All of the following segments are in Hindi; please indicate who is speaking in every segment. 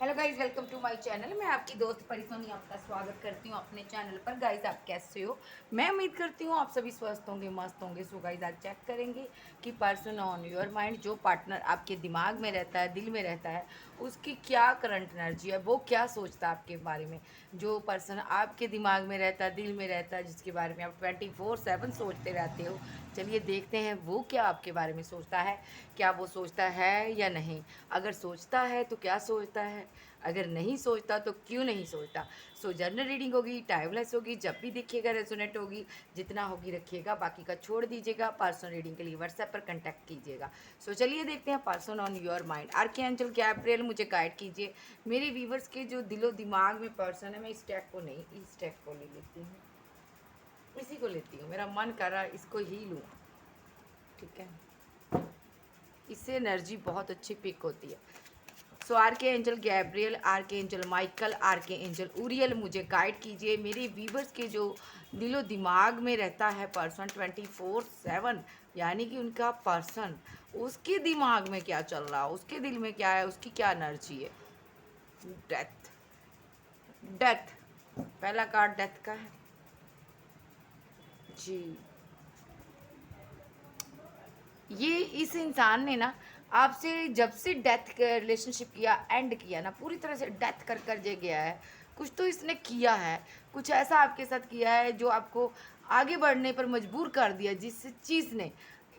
Speaker 1: Hello guys, welcome to my channel. मैं आपकी दोस्त परिसोनी आपका स्वागत करती हूँ अपने चैनल पर। गाइज, आप कैसे हो? मैं उम्मीद करती हूँ आप सभी स्वस्थ होंगे, मस्त होंगे। सो गाइज, आज चेक करेंगे कि पर्सन ऑन योर माइंड, जो पार्टनर आपके दिमाग में रहता है, दिल में रहता है, उसकी क्या करंट एनर्जी है, वो क्या सोचता है आपके बारे में। जो पर्सन आपके दिमाग में रहता है, दिल में रहता है, जिसके बारे में आप 24/7 सोचते रहते हो, चलिए देखते हैं वो क्या आपके बारे में सोचता है। क्या वो सोचता है या नहीं? अगर सोचता है तो क्या सोचता है, अगर नहीं सोचता तो क्यों नहीं सोचता। सो जनरल रीडिंग होगी, टाइमलेस होगी, जब भी देखिएगा रेजोनेट होगी, जितना होगी रखिएगा, बाकी का छोड़ दीजिएगा। पर्सनल रीडिंग के लिए व्हाट्सएप पर कांटेक्ट कीजिएगा। सो चलिए देखते हैं person on your mind. Archangel Gabriel मुझे गाइड कीजिए। मेरे व्यूवर्स के जो दिलो दिमाग में पर्सन है, मैं इस टैग को नहीं, इस टैग को ले लेती हूँ, इसी को लेती हूँ। मेरा मन कर रहा है इसको ही लूँ, ठीक है। इससे एनर्जी बहुत अच्छी पिक होती है। सो आर के एंजल गैब्रियल, आर के एंजल माइकल, आर के एंजल उरियल मुझे गाइड कीजिए। मेरे वीवर्स के जो दिलो दिमाग में रहता है पर्सन 24/7, यानी कि उनका पर्सन, उसके दिमाग में क्या चल रहा है, उसके दिल में क्या है, उसकी क्या एनर्जी है। डेथ, डेथ, पहला कार्ड डेथ का है जी। ये इस इंसान ने ना आपसे जब से डेथ का रिलेशनशिप किया, एंड किया ना, पूरी तरह से डेथ कर कर जे गया है। कुछ तो इसने किया है, कुछ ऐसा आपके साथ किया है जो आपको आगे बढ़ने पर मजबूर कर दिया। जिस चीज़ ने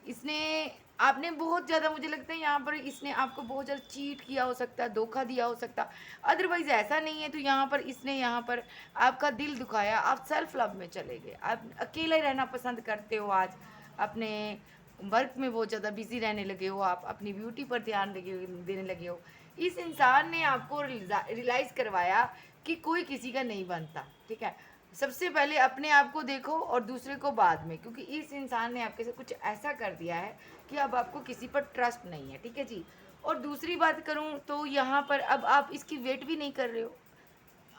Speaker 1: इसने आपने बहुत ज़्यादा, मुझे लगता है यहाँ पर इसने आपको बहुत ज़्यादा चीट किया हो सकता है, धोखा दिया हो सकता है। अदरवाइज़ ऐसा नहीं है। तो यहाँ पर इसने यहाँ पर आपका दिल दुखाया, आप सेल्फ लव में चले गए, आप अकेले रहना पसंद करते हो। आज अपने वर्क में बहुत ज़्यादा बिजी रहने लगे हो, आप अपनी ब्यूटी पर ध्यान देने लगे हो। इस इंसान ने आपको रियलाइज़ करवाया कि कोई किसी का नहीं बनता, ठीक है। सबसे पहले अपने आप को देखो और दूसरे को बाद में, क्योंकि इस इंसान ने आपके साथ कुछ ऐसा कर दिया है कि अब आपको किसी पर ट्रस्ट नहीं है, ठीक है जी। और दूसरी बात करूं तो यहाँ पर अब आप इसकी वेट भी नहीं कर रहे हो।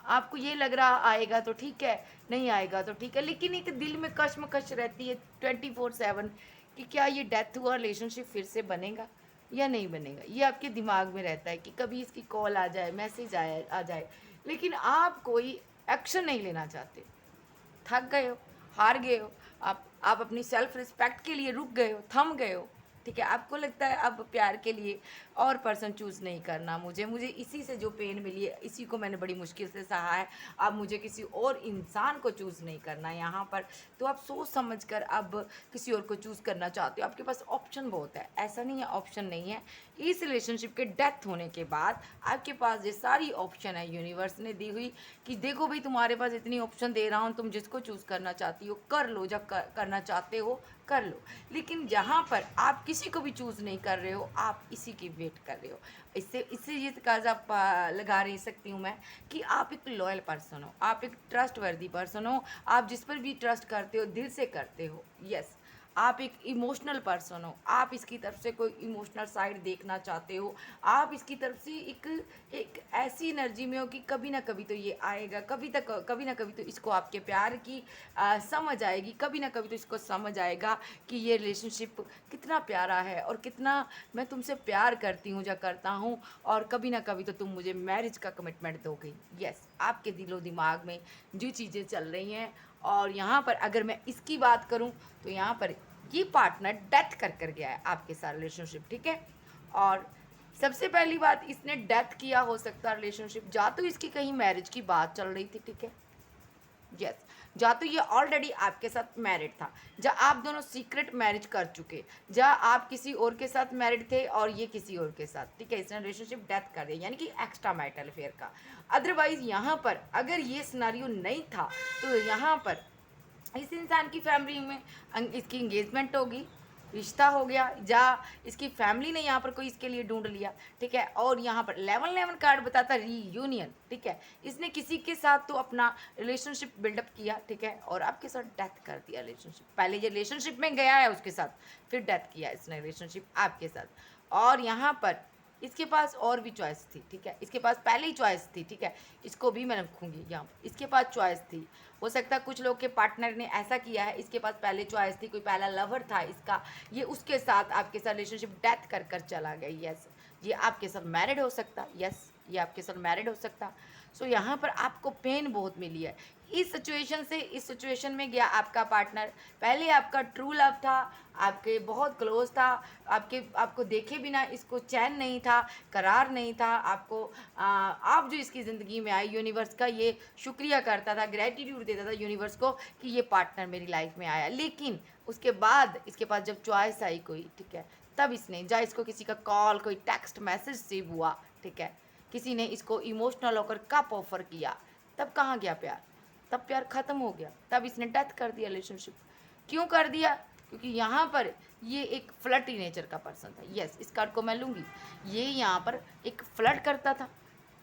Speaker 1: आपको ये लग रहा आएगा तो ठीक है, नहीं आएगा तो ठीक है, लेकिन एक दिल में कश्मकश रहती है 24/7 कि क्या ये डेथ हुआ रिलेशनशिप फिर से बनेगा या नहीं बनेगा। ये आपके दिमाग में रहता है कि कभी इसकी कॉल आ जाए, मैसेज आए आ जाए, लेकिन आप कोई एक्शन नहीं लेना चाहते। थक गए हो, हार गए हो, आप अपनी सेल्फ रिस्पेक्ट के लिए रुक गए हो, थम गए हो, ठीक है। आपको लगता है अब प्यार के लिए और पर्सन चूज़ नहीं करना, मुझे मुझे इसी से जो पेन मिली है, इसी को मैंने बड़ी मुश्किल से सहा है। अब मुझे किसी और इंसान को चूज़ नहीं करना है यहाँ पर। तो आप सोच समझ कर अब किसी और को चूज़ करना चाहते हो। आपके पास ऑप्शन बहुत है, ऐसा नहीं है ऑप्शन नहीं है। इस रिलेशनशिप के डेथ होने के बाद आपके पास ये सारी ऑप्शन है, यूनिवर्स ने दी हुई, कि देखो भाई तुम्हारे पास इतनी ऑप्शन दे रहा हूँ, तुम जिसको चूज़ करना चाहती हो कर लो, जब करना चाहते हो कर लो। लेकिन जहाँ पर आप किसी को भी चूज़ नहीं कर रहे हो, आप इसी की वेट कर रहे हो। इससे इससे ये तकाजा लगा रही सकती हूँ मैं कि आप एक लॉयल पर्सन हो, आप एक ट्रस्ट वर्दी पर्सन हो। आप जिस पर भी ट्रस्ट करते हो, दिल से करते हो। यस, आप एक इमोशनल पर्सन हो, आप इसकी तरफ से कोई इमोशनल साइड देखना चाहते हो। आप इसकी तरफ से एक एक ऐसी एनर्जी में हो कि कभी ना कभी तो ये आएगा, कभी ना कभी तो इसको आपके प्यार की समझ आएगी, कभी ना कभी तो इसको समझ आएगा कि ये रिलेशनशिप कितना प्यारा है और कितना मैं तुमसे प्यार करती हूँ या करता हूँ, और कभी ना कभी तो तुम मुझे मैरिज का कमिटमेंट दोगे। यस, आपके दिलो दिमाग में जो चीज़ें चल रही हैं। और यहाँ पर अगर मैं इसकी बात करूँ तो यहाँ पर ये पार्टनर डेथ कर कर गया है आपके साथ रिलेशनशिप, ठीक है। और सबसे पहली बात, इसने डेथ किया हो सकता है रिलेशनशिप, जा तो इसकी कहीं मैरिज की बात चल रही थी, ठीक है। यस, जा तो ये ऑलरेडी आपके साथ मैरिड था, जा आप दोनों सीक्रेट मैरिज कर चुके, जा आप किसी और के साथ मैरिड थे और ये किसी और के साथ, ठीक है। इसने रिलेशनशिप डेथ कर दिया, यानी कि एक्स्ट्रा मैरिटल अफेयर का। अदरवाइज यहाँ पर अगर ये सिनारियो नहीं था तो यहाँ पर इस इंसान की फैमिली में इसकी इंगेजमेंट होगी, रिश्ता हो गया, या इसकी फैमिली ने यहाँ पर कोई इसके लिए ढूंढ लिया, ठीक है। और यहाँ पर 11 कार्ड बताता रीयूनियन, ठीक है। इसने किसी के साथ तो अपना रिलेशनशिप बिल्डअप किया, ठीक है, और आपके साथ डेथ कर दिया रिलेशनशिप। पहले ये रिलेशनशिप में गया है उसके साथ, फिर डेथ किया इसने रिलेशनशिप आपके साथ। और यहाँ पर इसके पास और भी चॉइस थी, ठीक है। इसके पास पहले ही चॉइस थी, ठीक है। इसको भी मैं रखूँगी यहाँ पर, इसके पास चॉइस थी। हो सकता है कुछ लोग के पार्टनर ने ऐसा किया है, इसके पास पहले चॉइस थी, कोई पहला लवर था इसका, ये उसके साथ आपके साथ रिलेशनशिप डेथ कर कर चला गया। यस, ये आपके साथ मैरिड हो सकता, यस, ये आपके साथ मैरिड हो सकता। सो यहाँ पर आपको पेन बहुत मिली है। इस सिचुएशन से इस सिचुएशन में गया आपका पार्टनर। पहले आपका ट्रू लव था, आपके बहुत क्लोज था, आपको देखे बिना इसको चैन नहीं था, करार नहीं था आपको। आप जो इसकी ज़िंदगी में आए, यूनिवर्स का ये शुक्रिया करता था, ग्रेटिट्यूड देता था यूनिवर्स को कि ये पार्टनर मेरी लाइफ में आया। लेकिन उसके बाद इसके पास जब चॉइस आई कोई, ठीक है, तब इसने जा इसको किसी का कॉल, कोई टेक्स्ट मैसेज रिसीव हुआ, ठीक है, किसी ने इसको इमोशनल होकर कप ऑफर किया, तब कहाँ गया प्यार? तब प्यार ख़त्म हो गया, तब इसने डेथ कर दिया रिलेशनशिप। क्यों कर दिया? क्योंकि यहाँ पर ये एक फ्लर्टी नेचर का पर्सन था। यस, इस कार्ड को मैं लूँगी। ये यहाँ पर एक फ्लर्ट करता था,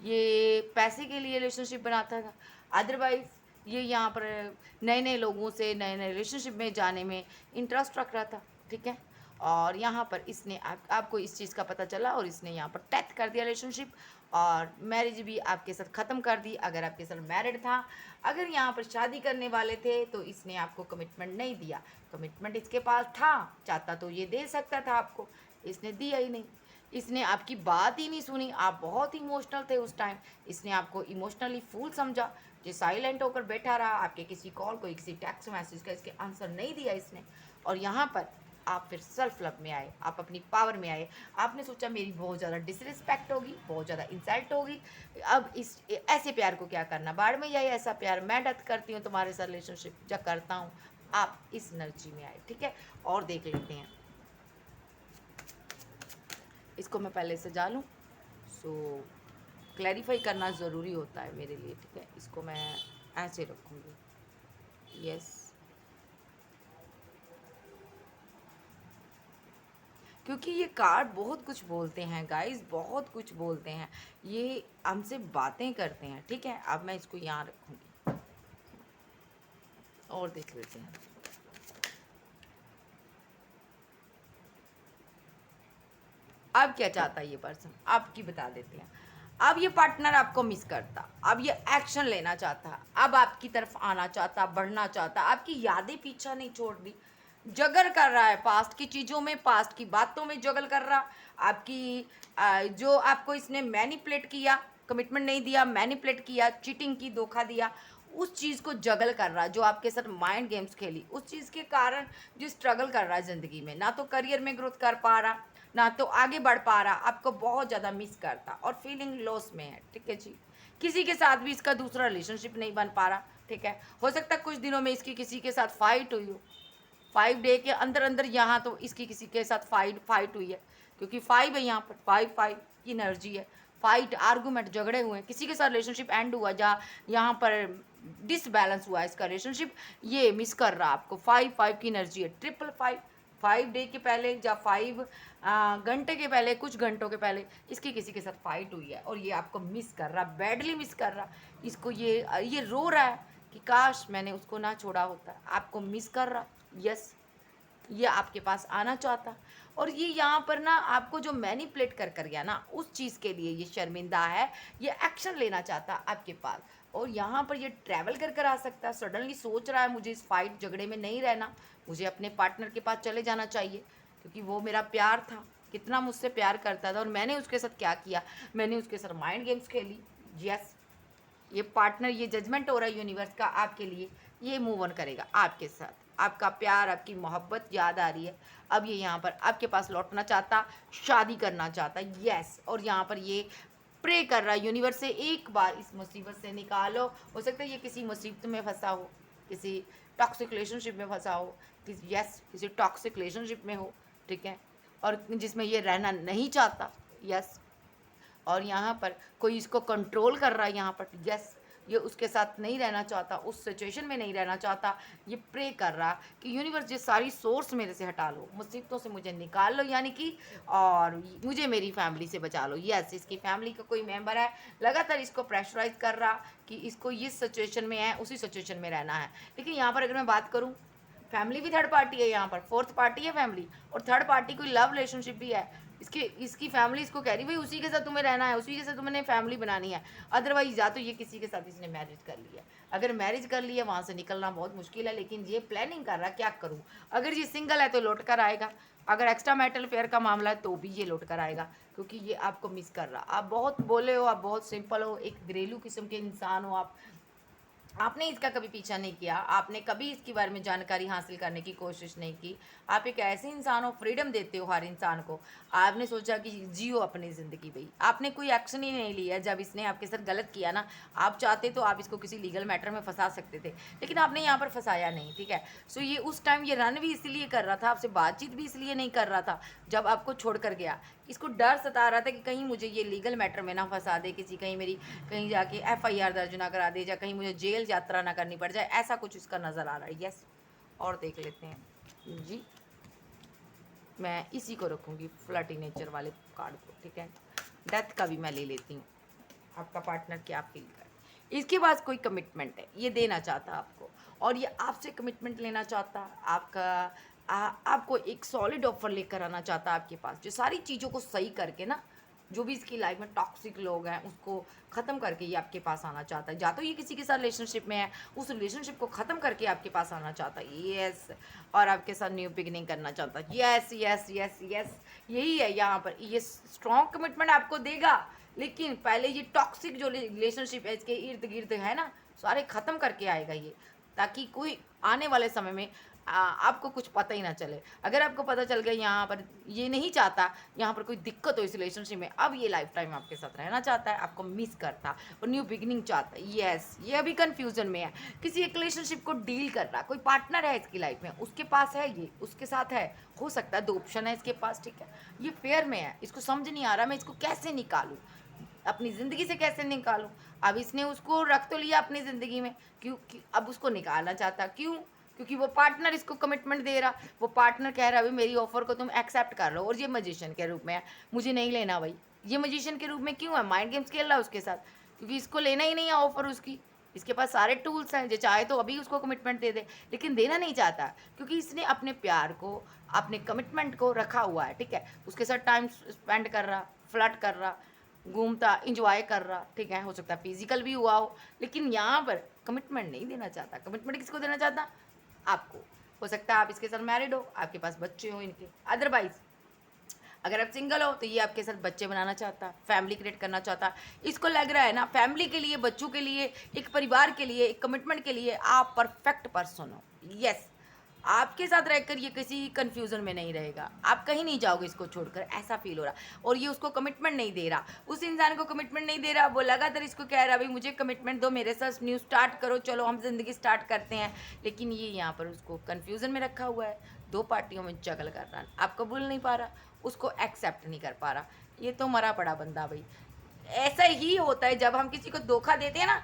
Speaker 1: ये पैसे के लिए रिलेशनशिप बनाता था। अदरवाइज ये यहाँ पर नए नए लोगों से नए नए रिलेशनशिप में जाने में इंटरेस्ट रख रहा था, ठीक है। और यहाँ पर इसने आपको इस चीज़ का पता चला और इसने यहाँ पर डेथ कर दिया रिलेशनशिप, और मैरिज भी आपके साथ ख़त्म कर दी अगर आपके साथ मैरिड था। अगर यहाँ पर शादी करने वाले थे तो इसने आपको कमिटमेंट नहीं दिया। कमिटमेंट इसके पास था, चाहता तो ये दे सकता था आपको, इसने दिया ही नहीं। इसने आपकी बात ही नहीं सुनी, आप बहुत इमोशनल थे उस टाइम, इसने आपको इमोशनली फूल समझा, जो साइलेंट होकर बैठा रहा, आपके किसी कॉल को, किसी टेक्स्ट मैसेज का इसके आंसर नहीं दिया इसने। और यहाँ पर आप फिर सेल्फ लव में आए, आप अपनी पावर में आए। आपने सोचा मेरी बहुत ज़्यादा डिसरिस्पेक्ट होगी, बहुत ज़्यादा इंसल्ट होगी, अब इस ऐसे प्यार को क्या करना, बाढ़ में जाए ऐसा प्यार, मैं डेथ करती हूँ तुम्हारे साथ रिलेशनशिप जब करता हूँ। आप इस एनर्जी में आए, ठीक है। और देख लेते हैं, इसको मैं पहले सजा लूँ। सो क्लैरिफाई करना ज़रूरी होता है मेरे लिए, ठीक है। इसको मैं ऐसे रखूँगी, यस, क्योंकि ये कार्ड बहुत कुछ बोलते हैं गाइस, बहुत कुछ बोलते हैं, ये हमसे बातें करते हैं, ठीक है। अब मैं इसको यहाँ रखूँगी और देख लेते हैं। अब क्या चाहता है ये पर्सन, आपकी बता देते हैं। अब ये पार्टनर आपको मिस करता, अब ये एक्शन लेना चाहता, अब आपकी तरफ आना चाहता, बढ़ना चाहता, आपकी यादें पीछा नहीं छोड़ दी, जगल कर रहा है पास्ट की चीज़ों में, पास्ट की बातों में जगल कर रहा। आपकी जो आपको इसने मैनिपुलेट किया, कमिटमेंट नहीं दिया, मैनिपुलेट किया, चीटिंग की, धोखा दिया, उस चीज़ को जगल कर रहा, जो आपके साथ माइंड गेम्स खेली, उस चीज़ के कारण जो स्ट्रगल कर रहा है ज़िंदगी में, ना तो करियर में ग्रोथ कर पा रहा, ना तो आगे बढ़ पा रहा, आपको बहुत ज़्यादा मिस करता और फीलिंग लॉस में है, ठीक है जी। किसी के साथ भी इसका दूसरा रिलेशनशिप नहीं बन पा रहा, ठीक है। हो सकता है कुछ दिनों में इसकी किसी के साथ फाइट हुई हो, 5 डे के अंदर अंदर यहाँ तो इसकी किसी के साथ फाइट हुई है, क्योंकि 5 है यहाँ पर, 5 की एनर्जी है। फाइट, आर्गूमेंट, झगड़े हुए हैं, किसी के साथ रिलेशनशिप एंड हुआ, जहाँ यहाँ पर डिसबैलेंस हुआ है इसका रिलेशनशिप, ये मिस कर रहा आपको। 5 की एनर्जी है, 555, 5 डे के पहले या 5 घंटे के पहले, कुछ घंटों के पहले इसकी किसी के साथ फाइट हुई है और ये आपको मिस कर रहा, बैडली मिस कर रहा। इसको ये रो रहा है कि काश मैंने उसको ना छोड़ा होता, आपको मिस कर रहा। यस, ये आपके पास आना चाहता, और ये यहाँ पर ना आपको जो मैनिपुलेट कर गया ना, उस चीज़ के लिए ये शर्मिंदा है, ये एक्शन लेना चाहता आपके पास। और यहाँ पर ये ट्रैवल कर आ सकता है, सडनली सोच रहा है मुझे इस फाइट झगड़े में नहीं रहना, मुझे अपने पार्टनर के पास चले जाना चाहिए, क्योंकि वो मेरा प्यार था, कितना मुझसे प्यार करता था और मैंने उसके साथ क्या किया, मैंने उसके साथ माइंड गेम्स खेली। यस, ये पार्टनर, ये जजमेंट हो रहा है यूनिवर्स का आपके लिए, ये मूव ऑन करेगा आपके साथ, आपका प्यार, आपकी मोहब्बत याद आ रही है। अब ये यहाँ पर आपके पास लौटना चाहता, शादी करना चाहता, यस। और यहाँ पर ये प्रे कर रहा है यूनिवर्स से, एक बार इस मुसीबत से निकालो। हो सकता है ये किसी मुसीबत में फंसा हो, किसी टॉक्सिक रिलेशनशिप में फंसा हो, किसी टॉक्सिक रिलेशनशिप में हो, ठीक है, और जिसमें ये रहना नहीं चाहता। यस, और यहाँ पर कोई इसको कंट्रोल कर रहा है यहाँ पर। यस, ये उसके साथ नहीं रहना चाहता, उस सिचुएशन में नहीं रहना चाहता। ये प्रे कर रहा कि यूनिवर्स ये सारी सोर्स मेरे से हटा लो, मुसीबतों से मुझे निकाल लो, यानी कि, और मुझे मेरी फैमिली से बचा लो। यस, इसकी फैमिली का कोई मेंबर है, लगातार इसको प्रेशराइज कर रहा कि इसको इस सिचुएशन में है, उसी सिचुएशन में रहना है। लेकिन यहाँ पर अगर मैं बात करूँ, फैमिली भी थर्ड पार्टी है, यहाँ पर फोर्थ पार्टी है फैमिली, और थर्ड पार्टी कोई लव रिलेशनशिप भी है। इसकी फैमिली इसको कह रही भाई उसी के साथ तुम्हें रहना है, उसी के साथ तुम्हें फैमिली बनानी है। अदरवाइज या तो ये किसी के साथ इसने मैरिज कर लिया, अगर मैरिज कर लिया वहाँ से निकलना बहुत मुश्किल है, लेकिन ये प्लानिंग कर रहा क्या करूँ। अगर ये सिंगल है तो लौट कर आएगा, अगर एक्स्ट्रा मैरिटल अफेयर का मामला है तो भी ये लौट कर आएगा, क्योंकि ये आपको मिस कर रहा। आप बहुत बोले हो, आप बहुत सिंपल हो, एक घरेलू किस्म के इंसान हो आप। आपने इसका कभी पीछा नहीं किया, आपने कभी इसके बारे में जानकारी हासिल करने की कोशिश नहीं की। आप एक ऐसे इंसान हो, फ्रीडम देते हो हर इंसान को। आपने सोचा कि जियो अपनी ज़िंदगी भाई, आपने कोई एक्शन ही नहीं लिया जब इसने आपके साथ गलत किया ना। आप चाहते तो आप इसको किसी लीगल मैटर में फंसा सकते थे, लेकिन आपने यहाँ पर फंसाया नहीं, ठीक है। सो ये उस टाइम ये रन भी इसलिए कर रहा था, आपसे बातचीत भी इसलिए नहीं कर रहा था जब आपको छोड़ कर गया। इसको डर सता रहा था कि कहीं मुझे ये लीगल मैटर में ना फंसा दे, किसी कहीं मेरी कहीं जाके एफआईआर दर्ज ना करा दे, या कहीं मुझे जेल यात्रा ना करनी पड़ जाए, ऐसा कुछ इसका नज़र आ रहा है। यस, और देख लेते हैं जी। मैं इसी को रखूँगी, फ्लर्टी नेचर वाले कार्ड को, ठीक है। डेथ का भी मैं ले लेती हूँ। आपका पार्टनर क्या फील करे, इसके पास कोई कमिटमेंट है, ये देना चाहता है आपको, और ये आपसे कमिटमेंट लेना चाहता है। आपको एक सॉलिड ऑफर लेकर आना चाहता है आपके पास, जो सारी चीज़ों को सही करके ना, जो भी इसकी लाइफ में टॉक्सिक लोग हैं उसको ख़त्म करके ये आपके पास आना चाहता है। या तो ये किसी के साथ रिलेशनशिप में है, उस रिलेशनशिप को ख़त्म करके आपके पास आना चाहता है, यस, और आपके साथ न्यू बिगिनिंग करना चाहता है, यस यस यस यस। यही है यहाँ पर, ये स्ट्रॉन्ग कमिटमेंट आपको देगा, लेकिन पहले ये टॉक्सिक जो रिलेशनशिप है इसके इर्द गिर्द है ना, सारे ख़त्म करके आएगा ये, ताकि कोई आने वाले समय में आपको कुछ पता ही ना चले। अगर आपको पता चल गया यहाँ पर ये नहीं चाहता, यहाँ पर कोई दिक्कत हो इस रिलेशनशिप में, अब ये लाइफ टाइम आपके साथ रहना चाहता है, आपको मिस करता और न्यू बिगिनिंग चाहता है। यस, ये अभी कन्फ्यूजन में है, किसी एक रिलेशनशिप को डील कर रहा, कोई पार्टनर है इसकी लाइफ में, उसके पास है, ये उसके साथ है, हो सकता है 2 ऑप्शन है इसके पास, ठीक है। ये फेयर में है, इसको समझ नहीं आ रहा मैं इसको कैसे निकालूँ, अपनी ज़िंदगी से कैसे निकालूँ। अब इसने उसको रख तो लिया अपनी ज़िंदगी में, क्योंकि अब उसको निकालना चाहता, क्यों? क्योंकि वो पार्टनर इसको कमिटमेंट दे रहा, वो पार्टनर कह रहा है, अभी मेरी ऑफ़र को तुम एक्सेप्ट कर लो, और ये मजिशियन के रूप में है, मुझे नहीं लेना भाई। ये मजिशियन के रूप में क्यों है? माइंड गेम्स खेल रहा है उसके साथ, क्योंकि इसको लेना ही नहीं है ऑफ़र उसकी। इसके पास सारे टूल्स हैं, जो चाहे तो अभी उसको कमिटमेंट दे दे, लेकिन देना नहीं चाहता, क्योंकि इसने अपने प्यार को, अपने कमिटमेंट को रखा हुआ है, ठीक है। उसके साथ टाइम स्पेंड कर रहा, फ्लर्ट कर रहा, घूमता, एंजॉय कर रहा, ठीक है। हो सकता है फिजिकल भी हुआ हो, लेकिन यहाँ पर कमिटमेंट नहीं देना चाहता। कमिटमेंट किसको देना चाहता? आपको। हो सकता है आप इसके साथ मैरिड हो, आपके पास बच्चे हो इनके, अदरवाइज अगर आप सिंगल हो तो ये आपके साथ बच्चे बनाना चाहता, फैमिली क्रिएट करना चाहता। इसको लग रहा है ना, फैमिली के लिए, बच्चों के लिए, एक परिवार के लिए, एक कमिटमेंट के लिए आप परफेक्ट पर्सन हो। यस, आपके साथ रहकर ये किसी कन्फ्यूज़न में नहीं रहेगा, आप कहीं नहीं जाओगे इसको छोड़कर, ऐसा फ़ील हो रहा। और ये उसको कमिटमेंट नहीं दे रहा, उस इंसान को कमिटमेंट नहीं दे रहा, वो लगातार इसको कह रहा है, भाई मुझे कमिटमेंट दो, मेरे साथ न्यू स्टार्ट करो, चलो हम ज़िंदगी स्टार्ट करते हैं। लेकिन ये यहाँ पर उसको कन्फ्यूज़न में रखा हुआ है, 2 पार्टियों में जगल कर रहा है, आप कबूल नहीं पा रहा, उसको एक्सेप्ट नहीं कर पा रहा। ये तो मरा पड़ा बंदा भाई। ऐसा ही होता है जब हम किसी को धोखा देते हैं ना,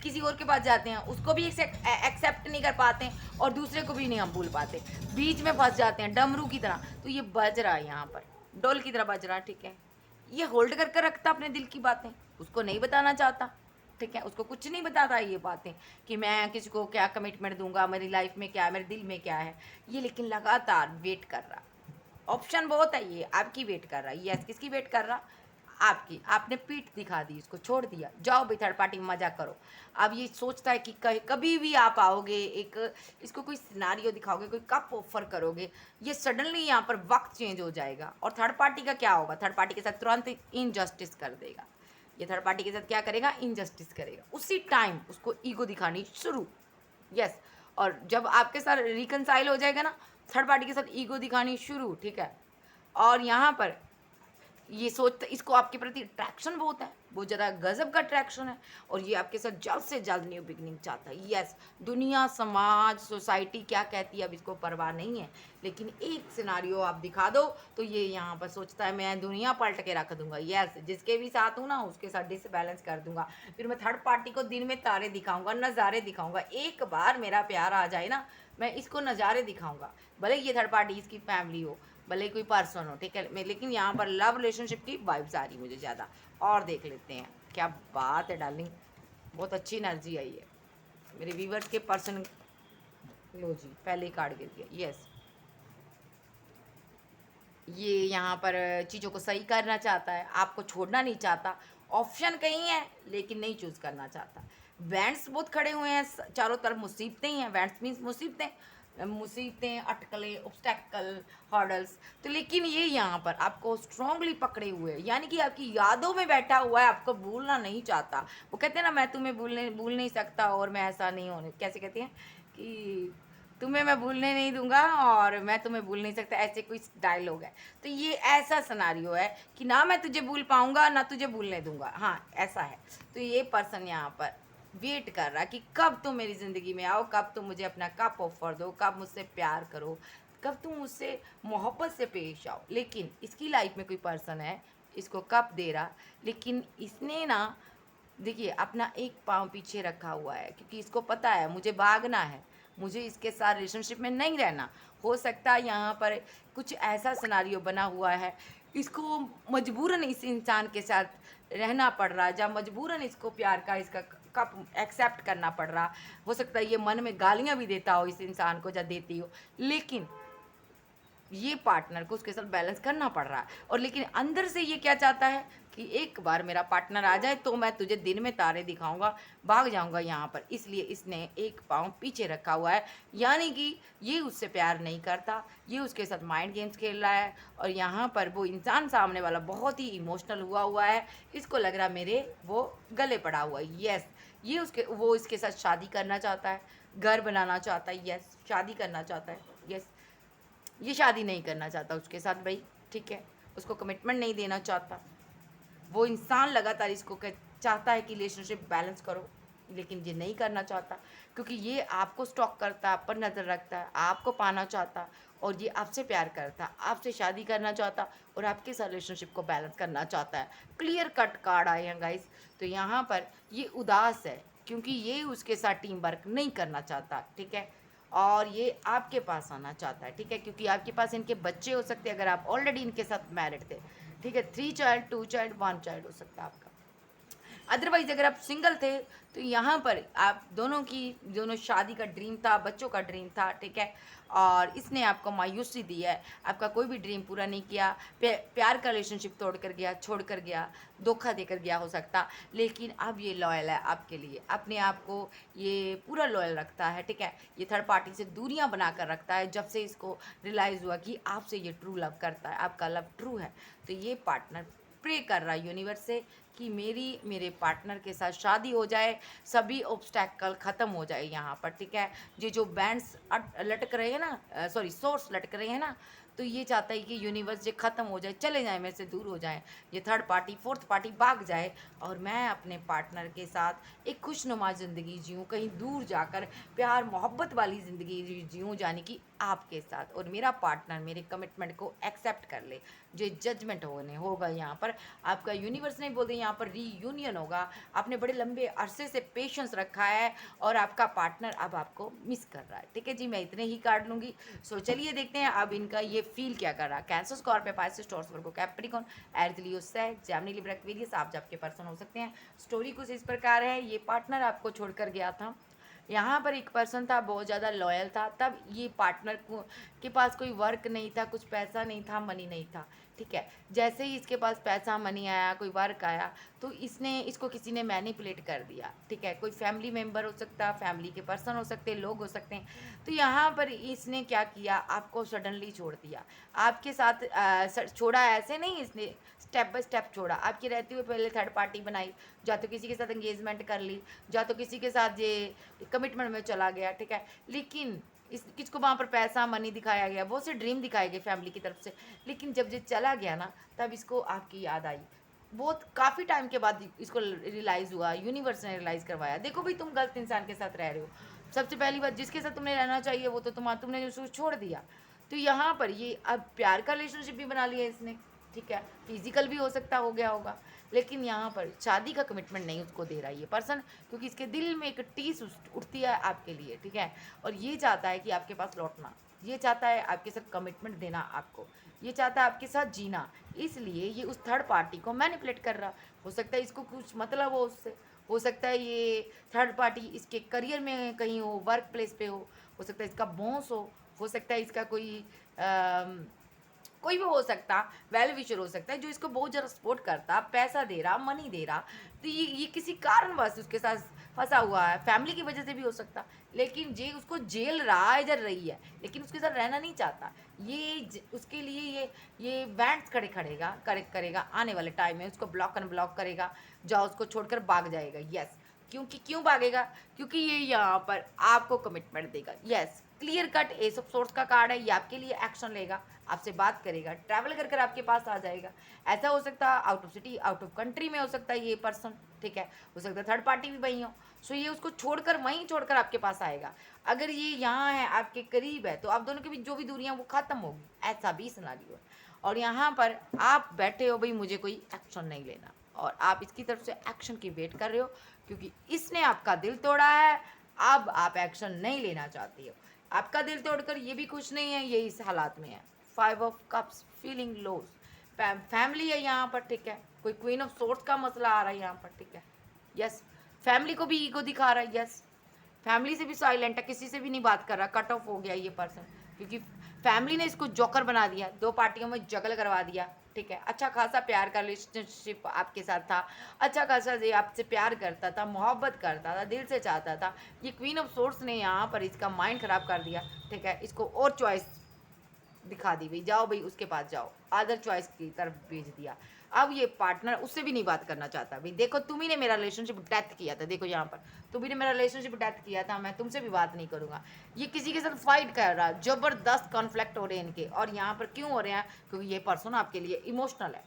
Speaker 1: किसी और के पास जाते हैं, उसको भी एक्सेप्ट नहीं कर पाते हैं, और दूसरे को भी नहीं हम भूल पाते, बीच में फंस जाते हैं डमरू की तरह। तो ये बज रहा है यहाँ पर, डोल की तरह बज रहा है, ठीक है। ये होल्ड करके रखता अपने दिल की बातें, उसको नहीं बताना चाहता, ठीक है। उसको कुछ नहीं बताता ये बातें कि मैं किसी को क्या कमिटमेंट दूंगा, मेरी लाइफ में क्या है, मेरे दिल में क्या है। ये लेकिन लगातार वेट कर रहा, ऑप्शन बहुत है, ये आपकी वेट कर रहा है। यस, किसकी वेट कर रहा? आपकी। आपने पीठ दिखा दी, इसको छोड़ दिया, जाओ भाई थर्ड पार्टी में मजा करो। अब ये सोचता है कि कभी भी आप आओगे, एक इसको कोई सिनारियो दिखाओगे, कोई कप ऑफर करोगे, ये सडनली यहाँ पर वक्त चेंज हो जाएगा। और थर्ड पार्टी का क्या होगा? थर्ड पार्टी के साथ तुरंत इनजस्टिस कर देगा। ये थर्ड पार्टी के साथ क्या करेगा? इनजस्टिस करेगा। उसी टाइम उसको ईगो दिखानी शुरू। यस, और जब आपके साथ रिकनसाइल हो जाएगा ना, थर्ड पार्टी के साथ ईगो दिखानी शुरू, ठीक है। और यहाँ पर ये सोचता, इसको आपके प्रति अट्रैक्शन बहुत है, बहुत ज़्यादा गजब का अट्रैक्शन है, और ये आपके साथ जल्द से जल्द न्यू बिगनिंग चाहता है। यस, दुनिया, समाज, सोसाइटी क्या कहती है अब इसको परवाह नहीं है, लेकिन एक सिनारियो आप दिखा दो तो ये यहाँ पर सोचता है मैं दुनिया पलट के रख दूंगा। यस, जिसके भी साथ हूँ ना उसके साथ डिसबैलेंस कर दूंगा, फिर मैं थर्ड पार्टी को दिन में तारे दिखाऊंगा, नज़ारे दिखाऊंगा। एक बार मेरा प्यार आ जाए ना, मैं इसको नज़ारे दिखाऊंगा, भले ये थर्ड पार्टी इसकी फैमिली हो, भले कोई पर्सन हो, ठीक है। लेकिन यहाँ पर लव रिलेशनशिप की वाइब्स आ रही मुझे ज़्यादा। और देख लेते हैं, क्या बात है डार्लिंग, बहुत अच्छी एनर्जी आई है मेरे व्यूवर्स के पर्सन। लो जी, पहले ही कार्ड गिर गया। यस, ये यहाँ पर चीज़ों को सही करना चाहता है, आपको छोड़ना नहीं चाहता। ऑप्शन कहीं है लेकिन नहीं चूज़ करना चाहता। बैंड्स बहुत खड़े हुए हैं चारों तरफ, मुसीबतें ही हैं, बैंड्स मीन्स मुसीबतें। मुसीबतें, अटकलें, ऑब्स्टेकल, हर्डल्स। तो लेकिन ये यहाँ पर आपको स्ट्रांगली पकड़े हुए है, यानी कि आपकी यादों में बैठा हुआ है, आपको भूलना नहीं चाहता। वो कहते हैं ना, मैं तुम्हें भूल नहीं सकता और मैं ऐसा नहीं होने, कैसे कहते हैं कि तुम्हें मैं भूलने नहीं दूंगा और मैं तुम्हें भूल नहीं सकता, ऐसे कोई डायलॉग है। तो ये ऐसा सिनारियो है कि ना मैं तुझे भूल पाऊंगा ना तुझे भूलने दूंगा, हाँ ऐसा है। तो ये पर्सन यहाँ पर वेट कर रहा कि कब तुम मेरी ज़िंदगी में आओ, कब तुम मुझे अपना कप ऑफर दो, कब मुझसे प्यार करो, कब तुम मुझसे मोहब्बत से पेश आओ। लेकिन इसकी लाइफ में कोई पर्सन है, इसको कप दे रहा, लेकिन इसने ना, देखिए, अपना एक पाँव पीछे रखा हुआ है, क्योंकि इसको पता है मुझे भागना है, मुझे इसके साथ रिलेशनशिप में नहीं रहना। हो सकता है यहाँ पर कुछ ऐसा सिनारियो बना हुआ है, इसको मजबूरन इस इंसान के साथ रहना पड़ रहा है, जहाँ मजबूरन इसको प्यार का इसका कप एक्सेप्ट करना पड़ रहा। हो सकता है ये मन में गालियाँ भी देता हो इस इंसान को, जब देती हो, लेकिन ये पार्टनर को उसके साथ बैलेंस करना पड़ रहा है। और लेकिन अंदर से ये क्या चाहता है कि एक बार मेरा पार्टनर आ जाए तो मैं तुझे दिन में तारे दिखाऊंगा, भाग जाऊंगा यहाँ पर। इसलिए इसने एक पाँव पीछे रखा हुआ है, यानी कि ये उससे प्यार नहीं करता, ये उसके साथ माइंड गेम्स खेल रहा है। और यहाँ पर वो इंसान सामने वाला बहुत ही इमोशनल हुआ है, इसको लग रहा मेरे वो गले पड़ा हुआ है। यस, ये वो इसके साथ शादी करना चाहता है, घर बनाना चाहता है, यस शादी करना चाहता है, यस। ये शादी नहीं करना चाहता उसके साथ भाई, ठीक है, उसको कमिटमेंट नहीं देना चाहता। वो इंसान लगातार इसको चाहता है कि रिलेशनशिप बैलेंस करो, लेकिन ये नहीं करना चाहता, क्योंकि ये आपको स्टॉक करता है, आप पर नज़र रखता है, आपको पाना चाहता, और ये आपसे प्यार करता, आपसे शादी करना चाहता, और आपके साथ रिलेशनशिप को बैलेंस करना चाहता है। क्लियर कट कार्ड आए हैं गाइस। तो यहाँ पर ये उदास है, क्योंकि ये उसके साथ टीम वर्क नहीं करना चाहता, ठीक है, और ये आपके पास आना चाहता है, ठीक है, क्योंकि आपके पास इनके बच्चे हो सकते हैं, अगर आप ऑलरेडी इनके साथ मैरिड थे, ठीक है, 3 चाइल्ड, 2 चाइल्ड, 1 चाइल्ड हो सकता है आपका। अदरवाइज अगर आप सिंगल थे तो यहाँ पर आप दोनों शादी का ड्रीम था, बच्चों का ड्रीम था, ठीक है, और इसने आपको मायूसी दी है, आपका कोई भी ड्रीम पूरा नहीं किया, प्यार का रिलेशनशिप तोड़ कर गया, छोड़ कर गया, धोखा देकर गया हो सकता। लेकिन अब ये लॉयल है आपके लिए, अपने आप को ये पूरा लॉयल रखता है, ठीक है, ये थर्ड पार्टी से दूरियां बना कर रखता है जब से इसको रियलाइज़ हुआ कि आपसे ये ट्रू लव करता है, आपका लव ट्रू है। तो ये पार्टनर प्रे कर रहा है यूनिवर्स से कि मेरे पार्टनर के साथ शादी हो जाए, सभी ऑब्स्टैकल ख़त्म हो जाए यहाँ पर, ठीक है। ये जो बैंड्स लटक रहे हैं ना, सॉरी सोर्स लटक रहे हैं ना, तो ये चाहता है कि यूनिवर्स ये ख़त्म हो जाए, चले जाए, मेरे से दूर हो जाए, ये थर्ड पार्टी फोर्थ पार्टी भाग जाए, और मैं अपने पार्टनर के साथ एक खुशनुमा ज़िंदगी जीऊँ, कहीं दूर जाकर प्यार मोहब्बत वाली ज़िंदगी जीऊँ, जाने कि आपके साथ, और मेरा पार्टनर मेरे कमिटमेंट को एक्सेप्ट कर ले। जो जजमेंट होगा यहाँ पर, आपका यूनिवर्स नहीं बोलते, यहाँ पर रीयूनियन होगा। आपने बड़े लंबे अरसे से पेशेंस रखा है और आपका पार्टनर अब आपको मिस कर रहा है, ठीक है जी। मैं इतने ही कार्ड लूँगी। सो चलिए देखते हैं अब इनका ये फील क्या कर रहा है। कैंसर, स्कॉर्पियो, पाइसेस, टॉरस, वर्गो, कैप्रिकॉर्न, एरीज, लियो, सैज, जेमिनी, लिब्रा, एक्वेरियस, आप आपके पर्सन हो सकते हैं। स्टोरी कुछ इस प्रकार है, ये पार्टनर आपको छोड़कर गया था, यहाँ पर एक पर्सन था बहुत ज़्यादा लॉयल था, तब ये पार्टनर को के पास कोई वर्क नहीं था, कुछ पैसा नहीं था, मनी नहीं था, ठीक है। जैसे ही इसके पास पैसा मनी आया, कोई वर्क आया, तो इसको किसी ने मैनिपुलेट कर दिया, ठीक है। कोई फैमिली मेम्बर हो सकता, फैमिली के पर्सन हो सकते, लोग हो सकते हैं। तो यहाँ पर इसने क्या किया, आपको सडनली छोड़ दिया, आपके साथ छोड़ा ऐसे नहीं, इसने स्टेप बाय स्टेप छोड़ा। आपके रहते हुए पहले थर्ड पार्टी बनाई, या तो किसी के साथ एंगेजमेंट कर ली, या तो किसी के साथ ये कमिटमेंट में चला गया, ठीक है। लेकिन किसको वहाँ पर पैसा मनी दिखाया गया, बहुत से ड्रीम दिखाए गए फैमिली की तरफ से, लेकिन जब ये चला गया ना, तब इसको आपकी याद आई। बहुत काफ़ी टाइम के बाद इसको रियलाइज़ हुआ, यूनिवर्स ने रियलाइज़ करवाया, देखो भाई तुम गलत इंसान के साथ रह रहे हो। सबसे पहली बात, जिसके साथ तुमने रहना चाहिए वो तो तुमने उसको छोड़ दिया। तो यहाँ पर ये अब प्यार का रिलेशनशिप भी बना लिया इसने, ठीक है, फिजिकल भी हो सकता हो गया होगा, लेकिन यहाँ पर शादी का कमिटमेंट नहीं उसको दे रहा है ये पर्सन, क्योंकि इसके दिल में एक टीस उठती है आपके लिए, ठीक है। और ये चाहता है कि आपके पास लौटना, ये चाहता है आपके साथ कमिटमेंट देना आपको, ये चाहता है आपके साथ जीना, इसलिए ये उस थर्ड पार्टी को मैनिपुलेट कर रहा। हो सकता है इसको कुछ मतलब हो उससे, हो सकता है ये थर्ड पार्टी इसके करियर में कहीं हो, वर्क प्लेस पे हो सकता है इसका बॉस हो सकता है इसका कोई कोई भी हो सकता, वेल विशर हो सकता है जो इसको बहुत ज़्यादा सपोर्ट करता, पैसा दे रहा, मनी दे रहा, तो ये किसी कारणवश उसके साथ फँसा हुआ है, फैमिली की वजह से भी हो सकता, लेकिन जे उसको जेल रहा इधर रही है, लेकिन उसके साथ रहना नहीं चाहता। उसके लिए ये बैंड्स खड़े खड़ेगा करेगा आने वाले टाइम में, उसको ब्लॉक अनब्लॉक करेगा, जाओ उसको छोड़कर भाग जाएगा। यस, क्योंकि क्यों भागेगा? क्योंकि ये यहाँ पर आपको कमिटमेंट देगा। Yes, clear cut S of source का कार्ड है, ये आपके लिए एक्शन लेगा, आपसे बात करेगा, ट्रैवल कर कर आपके पास आ जाएगा। ऐसा हो सकता है out of city, out of country में हो सकता है ये पर्सन, ठीक है, हो सकता है थर्ड पार्टी भी वही हो। सो ये उसको छोड़कर वहीं छोड़कर आपके पास आएगा। अगर ये यहाँ है आपके करीब है तो आप दोनों के बीच जो भी दूरियां वो खत्म होगी, ऐसा भी सिनेरियो है। और यहाँ पर आप बैठे हो भाई मुझे कोई एक्शन नहीं लेना, और आप इसकी तरफ से एक्शन की वेट कर रहे हो, क्योंकि इसने आपका दिल तोड़ा है। अब आप एक्शन नहीं लेना चाहती हो, आपका दिल तोड़कर ये भी खुश नहीं है, ये इस हालात में है। 5 of cups, feeling lows, family है यहाँ पर, ठीक है, कोई क्वीन ऑफ सोर्स का मसला आ रहा है यहाँ पर, ठीक है। यस, फैमिली को भी ईगो दिखा रहा है। यस, फैमिली से भी साइलेंट है, किसी से भी नहीं बात कर रहा, कट ऑफ हो गया ये पर्सन, क्योंकि फैमिली ने इसको जोकर बना दिया, दो पार्टियों में जगल करवा दिया, ठीक है। अच्छा खासा प्यार का रिलेशनशिप आपके साथ था, अच्छा खासा ये आपसे प्यार करता था, मोहब्बत करता था, दिल से चाहता था। ये क्वीन ऑफ सोर्स ने यहाँ पर इसका माइंड खराब कर दिया, ठीक है, इसको और चॉइस दिखा दी, भाई जाओ भाई उसके पास जाओ, अदर चॉइस की तरफ भेज दिया। अब ये पार्टनर उससे भी नहीं बात करना चाहता, भाई देखो तुम ही ने मेरा रिलेशनशिप डेथ किया था, देखो यहाँ पर तुम ही ने मेरा रिलेशनशिप डेथ किया था, मैं तुमसे भी बात नहीं करूंगा। ये किसी के साथ फाइट कर रहा है, जबरदस्त कॉन्फ्लिक्ट हो रहे हैं इनके, और यहाँ पर क्यों हो रहे हैं? क्योंकि ये पर्सन आपके लिए इमोशनल है,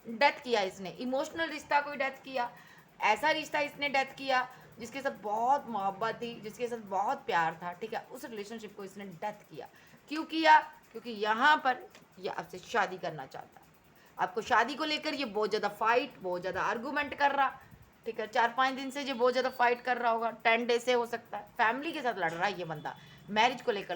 Speaker 1: डेथ किया इसने, इमोशनल रिश्ता कोई डेथ किया, ऐसा रिश्ता इसने डेथ किया जिसके साथ बहुत मोहब्बत थी, जिसके साथ बहुत प्यार था, ठीक है, उस रिलेशनशिप को इसने डेथ किया। क्यों किया? क्योंकि यहाँ पर ये आपसे शादी करना चाहता है, आपको शादी को लेकर ये बहुत ज़्यादा फाइट, बहुत ज़्यादा आर्गूमेंट कर रहा, ठीक है, 4-5 दिन से ये बहुत ज़्यादा फाइट कर रहा होगा, 10 डे से हो सकता है। फैमिली के साथ लड़ रहा है ये बंदा, मैरिज को लेकर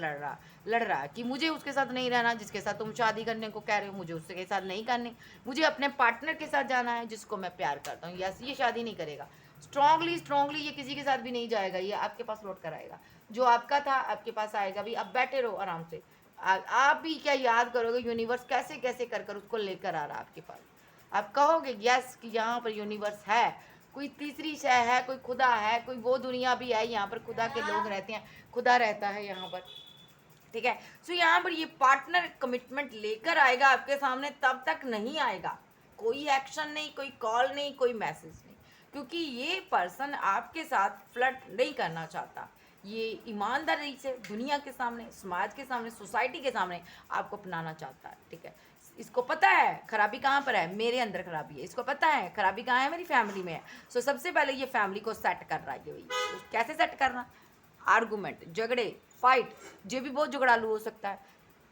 Speaker 1: लड़ रहा कि मुझे उसके साथ नहीं रहना जिसके साथ तुम शादी करने को कह रहे हो, मुझे उसके साथ नहीं करनी, मुझे अपने पार्टनर के साथ जाना है जिसको मैं प्यार करता हूँ। यस, ये शादी नहीं करेगा, स्ट्रांगली ये किसी के साथ भी नहीं जाएगा, ये आपके पास लौट कर आएगा, जो आपका था आपके पास आएगा। भी अब बैठे रहो आराम से, आप भी क्या याद करोगे यूनिवर्स कैसे कैसे कर कर उसको लेकर आ रहा है आपके पास। आप कहोगे यस कि यहाँ पर यूनिवर्स है, कोई तीसरी शय है, कोई खुदा है, कोई वो दुनिया भी है, यहाँ पर खुदा के लोग रहते हैं, खुदा रहता है यहाँ पर, ठीक है। सो यहाँ पर ये पार्टनर कमिटमेंट लेकर आएगा आपके सामने, तब तक नहीं आएगा, कोई एक्शन नहीं, कोई कॉल नहीं, कोई मैसेज नहीं, क्योंकि ये पर्सन आपके साथ फ्लर्ट नहीं करना चाहता। ये ईमानदारी से दुनिया के सामने, समाज के सामने, सोसाइटी के सामने आपको अपनाना चाहता है, ठीक है। इसको पता है खराबी कहाँ पर है, मेरे अंदर खराबी है, इसको पता है खराबी कहाँ है, मेरी फैमिली में है। सो सबसे पहले ये फैमिली को सेट कर रहा है, ये तो कैसे सेट करना? आर्गूमेंट, झगड़े, फाइट, जो भी बहुत झगड़ालू हो सकता है,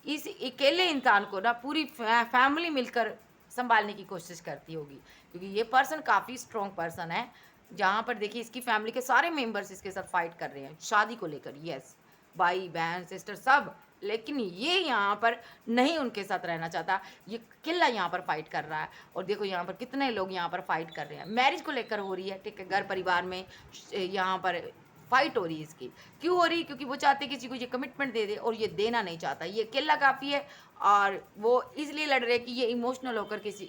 Speaker 1: इस अकेले इंसान को ना पूरी फैमिली मिलकर संभालने की कोशिश करती होगी, क्योंकि ये पर्सन काफ़ी स्ट्रॉन्ग पर्सन है। जहाँ पर देखिए इसकी फैमिली के सारे मेंबर्स इसके साथ फाइट कर रहे हैं शादी को लेकर, यस, भाई बहन सिस्टर सब, लेकिन ये यहाँ पर नहीं उनके साथ रहना चाहता, ये किला यहाँ पर फाइट कर रहा है। और देखो यहाँ पर कितने लोग यहाँ पर फाइट कर रहे हैं, मैरिज को लेकर हो रही है, ठीक है, घर परिवार में यहाँ पर फाइट हो रही है इसकी। क्यों हो रही? क्योंकि वो चाहते किसी को ये कमिटमेंट दे दे, और ये देना नहीं चाहता, ये अकेला काफ़ी है, और वो इसलिए लड़ रहे हैं कि ये इमोशनल होकर किसी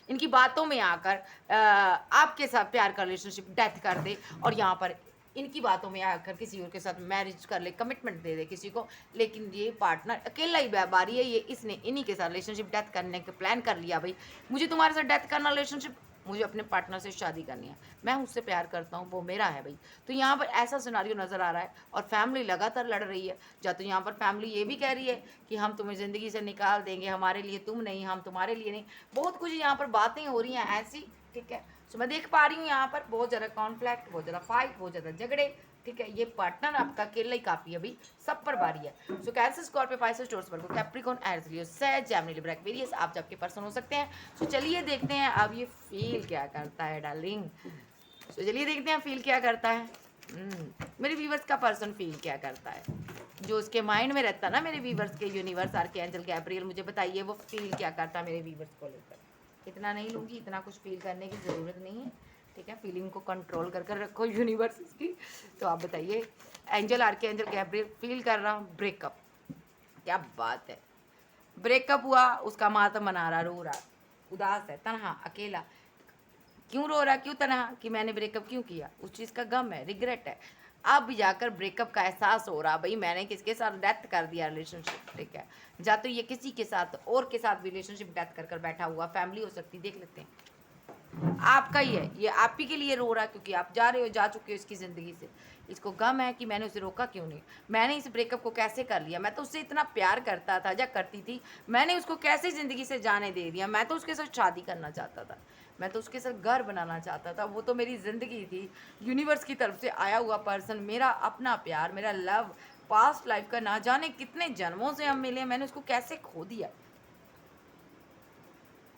Speaker 1: इनकी बातों में आकर आपके साथ प्यार का रिलेशनशिप डेथ कर दे, और यहाँ पर इनकी बातों में आकर किसी और के साथ मैरिज कर ले, कमिटमेंट दे दे किसी को। लेकिन ये पार्टनर अकेला ही बारी है, ये इसने इन्हीं के साथ रिलेशनशिप डेथ करने का प्लान कर लिया, भाई मुझे तुम्हारे साथ डेथ करना रिलेशनशिप, मुझे अपने पार्टनर से शादी करनी है, मैं उससे प्यार करता हूँ, वो मेरा है भाई। तो यहाँ पर ऐसा सिनारियो नज़र आ रहा है, और फैमिली लगातार लड़ रही है। या तो यहाँ पर फैमिली ये भी कह रही है कि हम तुम्हें ज़िंदगी से निकाल देंगे, हमारे लिए तुम नहीं, हम तुम्हारे लिए नहीं, बहुत कुछ यहाँ पर बातें हो रही हैं ऐसी, ठीक है। सो मैं देख पा रही हूँ यहाँ पर बहुत ज़्यादा कॉन्फ्लिक्ट, बहुत ज़्यादा फाइट, बहुत ज़्यादा झगड़े, ठीक है। ये पार्टनर आपका अकेला ही काफ़ी है, अभी सब पर बारी है। सो कैंसर, स्कॉर्पियो, पाइसेस, टॉरस, वर्गो, कैप्रिकॉर्न, एरीज, लियो, सैज, जेमिनी, लिब्रा, एक्वेरियस, आप जबकि पर्सन हो सकते हैं। सो चलिए देखते हैं अब ये फील क्या करता है डार्लिंग। सो चलिए देखते हैं फील क्या करता है। मेरे व्यूवर्स का पर्सन फील क्या करता है, जो उसके माइंड में रहता है ना, मेरे व्यूवर्स के यूनिवर्स, आर्कएंजल, गैब्रियल, मुझे बताइए वो फील क्या करता है मेरे व्यूवर्स को लेकर। इतना नहीं लूँगी, इतना कुछ फील करने की ज़रूरत नहीं है, ठीक है। फीलिंग को कंट्रोल कर रखो यूनिवर्स की। तो आप बताइए, एंजल, आर्कएंजल, गैब्रियल, फील कर रहा हूँ ब्रेकअप, क्या बात है, ब्रेकअप हुआ, उसका मातम मना रहा, रो रहा, उदास है, तन्हा, अकेला। क्यों रो रहा, क्यों तन्हा, कि मैंने ब्रेकअप क्यों किया, उस चीज़ का गम है, रिग्रेट है। अब भी जाकर ब्रेकअप का एहसास हो रहा, भाई मैंने किसके साथ डेथ कर दिया रिलेशनशिप, ठीक है। या तो ये किसी के साथ और के साथ रिलेशनशिप डेथ कर कर बैठा हुआ, फैमिली हो सकती, देख लेते हैं। आपका ही है ये, आप ही के लिए रो रहा, क्योंकि आप जा रहे हो, जा चुके हो इसकी ज़िंदगी से। इसको गम है कि मैंने उसे रोका क्यों नहीं, मैंने इस ब्रेकअप को कैसे कर लिया, मैं तो उससे इतना प्यार करता था या करती थी, मैंने उसको कैसे ज़िंदगी से जाने दे दिया। मैं तो उसके साथ शादी करना चाहता था, मैं तो उसके साथ घर बनाना चाहता था, वो तो मेरी ज़िंदगी थी, यूनिवर्स की तरफ से आया हुआ पर्सन, मेरा अपना प्यार, मेरा लव, पास्ट लाइफ का ना जाने कितने जन्मों से हम मिले, मैंने उसको कैसे खो दिया।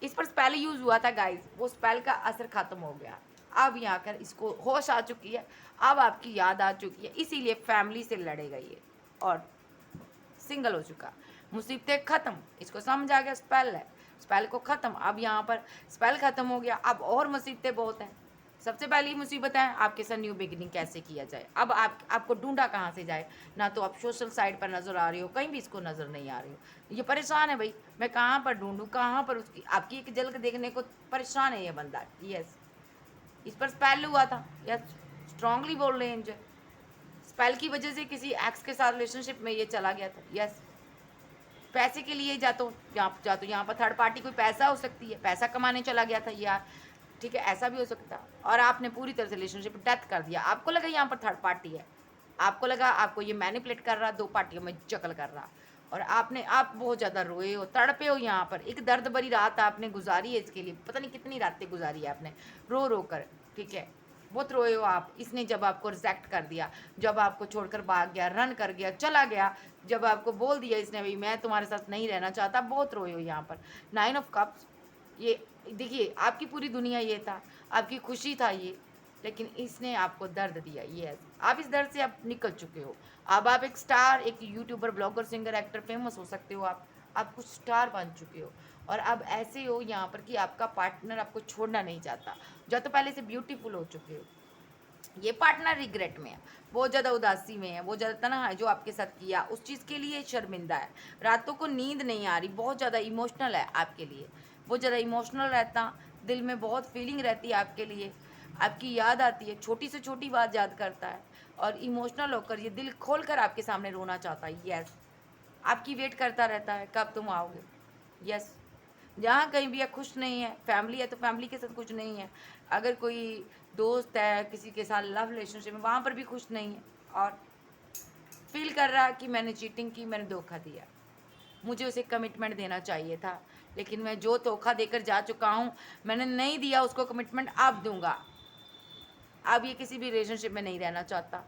Speaker 1: इस पर स्पेल यूज हुआ था गाइस, वो स्पेल का असर खत्म हो गया। अब यहाँ कर इसको होश आ चुकी है, अब आपकी याद आ चुकी है, इसीलिए फैमिली से लड़ेगा ये और सिंगल हो चुका। मुसीबतें खत्म, इसको समझ आ गया स्पेल है, स्पेल को खत्म। अब यहाँ पर स्पेल खत्म हो गया, अब और मुसीबतें बहुत हैं। सबसे पहली मुसीबत है आपके साथ न्यू बिगिनिंग कैसे किया जाए। अब आपको ढूंढा कहाँ से जाए, ना तो आप सोशल साइट पर नज़र आ रही हो, कहीं भी इसको नज़र नहीं आ रही हो, ये परेशान है भाई, मैं कहाँ पर ढूंढूं, कहाँ पर उसकी आपकी एक झलक देखने को परेशान है ये बंदा। यस, इस पर स्पेल हुआ था, यस स्ट्रांगली बोल रहे हैं मुझे, स्पेल की वजह से किसी एक्स के साथ रिलेशनशिप में ये चला गया था। यस, पैसे के लिए जा तो यहाँ पर थर्ड पार्टी कोई पैसा हो सकती है, पैसा कमाने चला गया था यार, ठीक है, ऐसा भी हो सकता है। और आपने पूरी तरह से रिलेशनशिप डेथ कर दिया, आपको लगा यहाँ पर थर्ड पार्टी है, आपको लगा आपको ये मैनिपुलेट कर रहा, दो पार्टियों में जकल कर रहा, और आप बहुत ज़्यादा रोए हो, तड़पे हो, यहाँ पर एक दर्द भरी रात आपने गुजारी है इसके लिए, पता नहीं कितनी रातें गुजारी है आपने रो रो कर, ठीक है, बहुत रोए हो आप। इसने जब आपको रिजेक्ट कर दिया, जब आपको छोड़कर भाग गया, रन कर गया, चला गया, जब आपको बोल दिया इसने भाई मैं तुम्हारे साथ नहीं रहना चाहता, बहुत रोए हो यहाँ पर। 9 ऑफ कप्स, ये देखिए आपकी पूरी दुनिया ये था, आपकी खुशी था ये, लेकिन इसने आपको दर्द दिया। ये आप इस दर्द से आप निकल चुके हो, अब आप एक स्टार, एक YouTuber, blogger, singer, actor, famous हो सकते हो, आप कुछ स्टार बन चुके हो, और अब ऐसे हो यहाँ पर कि आपका पार्टनर आपको छोड़ना नहीं चाहता, जो तो पहले से ब्यूटीफुल हो चुके हो। ये पार्टनर रिग्रेट में है, बहुत ज़्यादा उदासी में है, बहुत ज़्यादा तनहा है, जो आपके साथ किया उस चीज़ के लिए शर्मिंदा है, रातों को नींद नहीं आ रही, बहुत ज़्यादा इमोशनल है आपके लिए, बहुत ज़्यादा इमोशनल रहता, दिल में बहुत फीलिंग रहती है आपके लिए, आपकी याद आती है, छोटी से छोटी बात याद करता है, और इमोशनल होकर ये दिल खोल कर आपके सामने रोना चाहता है। यस, आपकी वेट करता रहता है कब तुम आओगे। यस, जहाँ कहीं भी है खुश नहीं है, फैमिली है तो फैमिली के साथ कुछ नहीं है, अगर कोई दोस्त है किसी के साथ लव रिलेशनशिप में, वहाँ पर भी खुश नहीं है, और फील कर रहा है कि मैंने चीटिंग की, मैंने धोखा दिया, मुझे उसे कमिटमेंट देना चाहिए था, लेकिन मैं जो धोखा देकर जा चुका हूँ, मैंने नहीं दिया उसको कमिटमेंट, अब दूंगा। अब ये किसी भी रिलेशनशिप में नहीं रहना चाहता,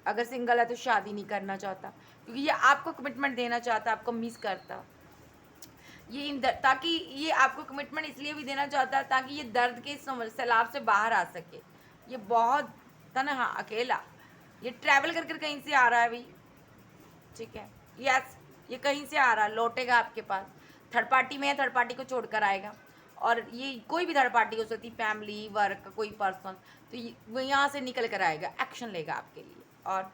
Speaker 1: अगर सिंगल है तो शादी नहीं करना चाहता, क्योंकि ये आपको कमिटमेंट देना चाहता, आपको मिस करता, ये ताकि ये आपको कमिटमेंट इसलिए भी देना चाहता है ताकि ये दर्द के सैलाब से बाहर आ सके। ये बहुत तन्हा, अकेला, ये ट्रैवल कर कर कहीं से आ रहा है भाई, ठीक है। यस, ये कहीं से आ रहा है, लौटेगा आपके पास, थर्ड पार्टी में है, थर्ड पार्टी को छोड़कर आएगा, और ये कोई भी थर्ड पार्टी हो सकती, फैमिली, वर्क का कोई पर्सन, तो वो यहाँ से निकल कर आएगा, एक्शन लेगा आपके लिए। और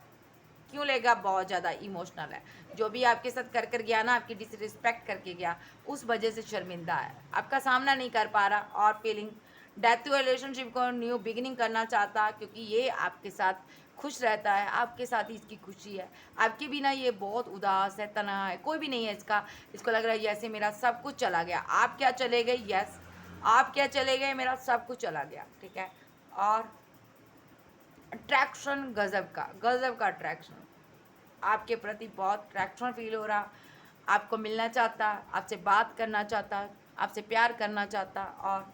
Speaker 1: क्यों लेगा, बहुत ज़्यादा इमोशनल है, जो भी आपके साथ कर कर गया ना, आपकी डिसरिस्पेक्ट करके गया, उस वजह से शर्मिंदा है, आपका सामना नहीं कर पा रहा, और फीलिंग डेथ हुए रिलेशनशिप को न्यू बिगिनिंग करना चाहता, क्योंकि ये आपके साथ खुश रहता है, आपके साथ ही इसकी खुशी है, आपके बिना ये बहुत उदास है, तन्हा है, कोई भी नहीं है इसका, इसको लग रहा है जैसे मेरा सब कुछ चला गया। आप क्या चले गए, यस आप क्या चले गए, मेरा सब कुछ चला गया, ठीक है। और अट्रैक्शन गजब का अट्रैक्शन, आपके प्रति बहुत अट्रैक्शन फील हो रहा, आपको मिलना चाहता, आपसे बात करना चाहता, आपसे प्यार करना चाहता, और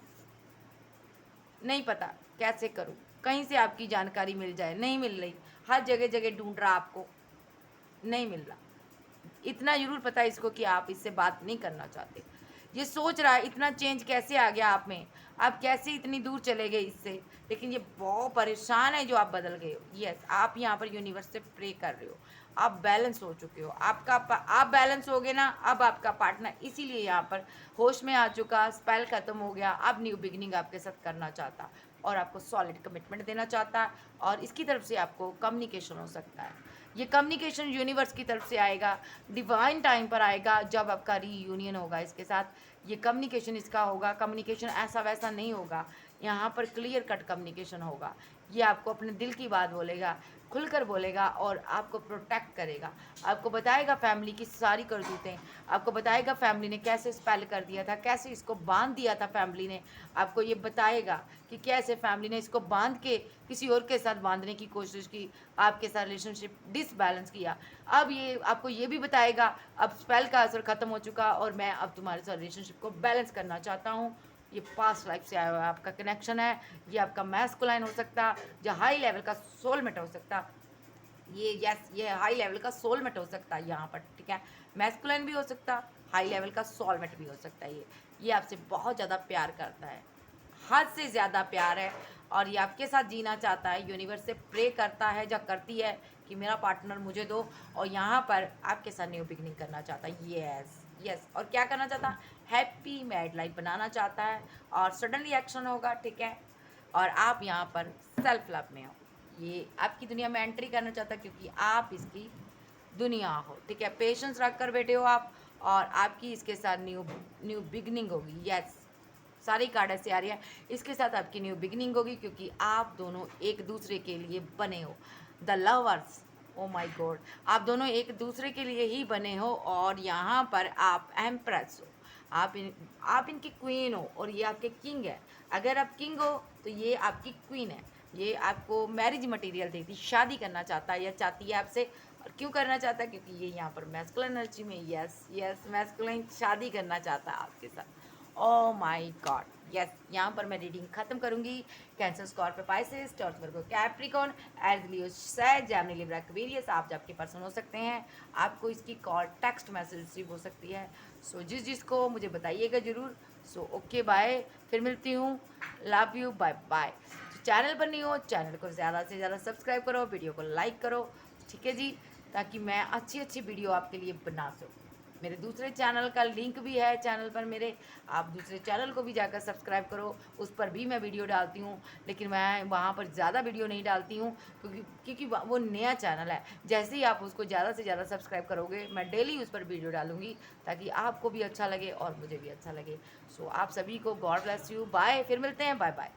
Speaker 1: नहीं पता कैसे करूं, कहीं से आपकी जानकारी मिल जाए, नहीं मिल रही, हर जगह जगह ढूंढ रहा, आपको नहीं मिल रहा। इतना ज़रूर पता है इसको कि आप इससे बात नहीं करना चाहते, ये सोच रहा है इतना चेंज कैसे आ गया आप में, आप कैसे इतनी दूर चले गए इससे, लेकिन ये बहुत परेशान है जो आप बदल गए हो। यस, आप यहाँ पर यूनिवर्स से प्रे कर रहे हो, आप बैलेंस हो चुके हो, आप बैलेंस हो गए ना, अब आपका पार्टनर इसीलिए यहाँ पर होश में आ चुका, स्पेल ख़त्म हो गया, अब न्यू बिगिनिंग आपके साथ करना चाहता, और आपको सॉलिड कमिटमेंट देना चाहता है, और इसकी तरफ से आपको कम्युनिकेशन हो सकता है। ये कम्युनिकेशन यूनिवर्स की तरफ से आएगा, डिवाइन टाइम पर आएगा जब आपका रीयूनियन होगा इसके साथ। ये कम्युनिकेशन इसका होगा, कम्युनिकेशन ऐसा वैसा नहीं होगा, यहाँ पर क्लियर कट कम्युनिकेशन होगा। ये आपको अपने दिल की बात बोलेगा, खुलकर बोलेगा, और आपको प्रोटेक्ट करेगा। आपको बताएगा फैमिली की सारी करतूतें, आपको बताएगा फैमिली ने कैसे स्पेल कर दिया था, कैसे इसको बांध दिया था फैमिली ने। आपको ये बताएगा कि कैसे फैमिली ने इसको बांध के किसी और के साथ बांधने की कोशिश की, आपके साथ रिलेशनशिप डिसबैलेंस किया। अब ये आपको ये भी बताएगा अब स्पेल का असर खत्म हो चुका और मैं अब तुम्हारे साथ रिलेशनशिप को बैलेंस करना चाहता हूँ। ये पास्ट लाइफ से आया हुआ आपका कनेक्शन है, ये आपका मैस्कुलाइन हो सकता, जो हाई लेवल का सोलमेट हो सकता। ये हाई लेवल का सोलमेट हो सकता है यहाँ पर, ठीक है। मैस्कुलाइन भी हो सकता, हाई लेवल का सोलमेट भी हो सकता है। ये आपसे बहुत ज़्यादा प्यार करता है, हद से ज़्यादा प्यार है, और ये आपके साथ जीना चाहता है। यूनिवर्स से प्रे करता है या करती है कि मेरा पार्टनर मुझे दो, और यहाँ पर आपके साथ न्यू बिगनिंग करना चाहता है। यस यस, और क्या करना चाहता है, हैप्पी मैरिड लाइफ बनाना चाहता है, और सडनली एक्शन होगा, ठीक है। और आप यहाँ पर सेल्फ लव में हो, ये आपकी दुनिया में एंट्री करना चाहता है क्योंकि आप इसकी दुनिया हो, ठीक है। पेशेंस रख कर बैठे हो आप, और आपकी इसके साथ न्यू बिगनिंग होगी। यस, सारी कार्ड ऐसे आ रही है, इसके साथ आपकी न्यू बिगनिंग होगी क्योंकि आप दोनों एक दूसरे के लिए बने हो। The lovers, oh my God, आप दोनों एक दूसरे के लिए ही बने हो, और यहाँ पर आप एम्प्रेस हो, आप इनकी क्वीन हो, और ये आपके किंग है। अगर आप किंग हो तो ये आपकी क्वीन है। ये आपको मैरिज मटेरियल देती, शादी करना चाहता है या चाहती है आपसे। और क्यों करना चाहता है, क्योंकि ये यहाँ पर मैस्कुलिन एनर्जी में, यस यस, मैस्कुलिन शादी करना चाहता है आपके साथ। Oh my God, yes. यहाँ पर मैं रीडिंग खत्म करूंगी। कैंसर, स्कॉर्पियो, पाइसेस, टॉर्च, वर्गो, कैप्रिकॉर्न, एज लियो, सैज, जेमिनी, लिब्रा, एक्वेरियस, आप आपके पर्सन हो सकते हैं। आपको इसकी कॉल, टेक्स्ट मैसेज रिसीव हो सकती है। सो जिसको मुझे बताइएगा ज़रूर। सो ओके, बाय, फिर मिलती हूँ। Love you, bye bye. Channel पर नहीं हो, चैनल को ज़्यादा से ज़्यादा सब्सक्राइब करो, वीडियो को लाइक करो, ठीक है जी, ताकि मैं अच्छी अच्छी वीडियो आपके लिए बना सकूँ। मेरे दूसरे चैनल का लिंक भी है चैनल पर मेरे, आप दूसरे चैनल को भी जाकर सब्सक्राइब करो, उस पर भी मैं वीडियो डालती हूँ, लेकिन मैं वहाँ पर ज़्यादा वीडियो नहीं डालती हूँ क्योंकि वो नया चैनल है। जैसे ही आप उसको ज़्यादा से ज़्यादा सब्सक्राइब करोगे, मैं डेली उस पर वीडियो डालूंगी, ताकि आपको भी अच्छा लगे और मुझे भी अच्छा लगे। सो आप सभी को गॉड ब्लेस यू, बाय, फिर मिलते हैं, बाय बाय।